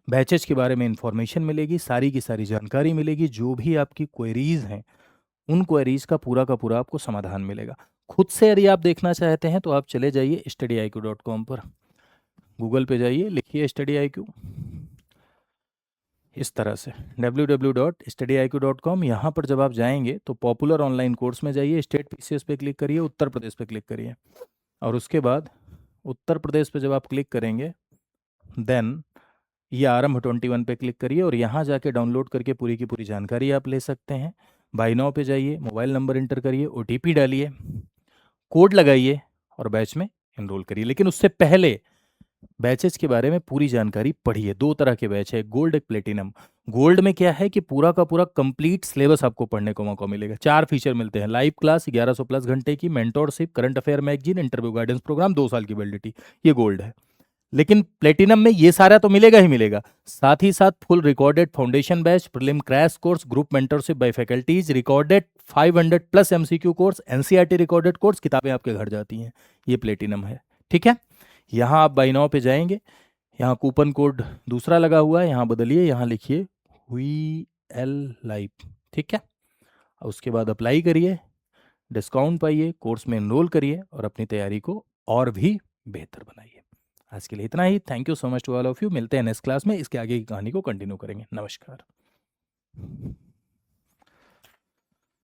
बैचेज के बारे में इंफॉर्मेशन मिलेगी, सारी की सारी जानकारी मिलेगी, जो भी आपकी क्वेरीज हैं उन क्वेरीज का पूरा आपको समाधान मिलेगा। खुद से यदि आप देखना चाहते हैं तो आप चले जाइए studyIQ.com पर, गूगल पे जाइए, लिखिए StudyIQ इस तरह से www.studyIQ.com। यहाँ पर जब आप जाएंगे तो पॉपुलर ऑनलाइन कोर्स में जाइए, स्टेट PCS पे क्लिक करिए, उत्तर प्रदेश पे क्लिक करिए, और उसके बाद उत्तर प्रदेश पे जब आप क्लिक करेंगे देन ये आरंभ 21 पे क्लिक करिए, और यहाँ जाके डाउनलोड करके पूरी की पूरी जानकारी आप ले सकते हैं। बाय नाउ पे जाइए, मोबाइल नंबर इंटर करिए, OTP डालिए, कोड लगाइए और बैच में एनरोल करिए। लेकिन उससे पहले बैचेस के बारे में पूरी जानकारी पढ़िए। 2 तरह के बैच है, गोल्ड, एक प्लेटिनम। गोल्ड में क्या है कि पूरा का पूरा कंप्लीट सिलेबस आपको पढ़ने को मौका मिलेगा। 4 फीचर मिलते हैं, लाइव क्लास 1100 प्लस घंटे की, mentorship, current affair magazine, interview guidance programme, 2 साल की वैलिडिटी, ये गोल्ड है। लेकिन प्लेटिनम में ये सारा तो मिलेगा ही मिलेगा, साथ ही साथ full recorded foundation batch, prelim crash course, group mentorship by faculties, recorded 500 plus MCQ course, NCERT recorded course, किताबें आपके घर जाती हैं, ये प्लेटिनम है। ठीक है, यहाँ आप बाय नाउ पे जाएंगे, यहाँ कूपन कोड दूसरा लगा हुआ है, यहाँ बदलिए, यहाँ लिखिए VL लाइव। ठीक है, उसके बाद अप्लाई करिए, डिस्काउंट पाइए, कोर्स में एनरोल करिए और अपनी तैयारी को और भी बेहतर बनाइए। आज के लिए इतना ही। Thank you so much to all of you. मिलते हैं नेक्स्ट क्लास में, इसके आगे की कहानी को कंटिन्यू करेंगे। नमस्कार।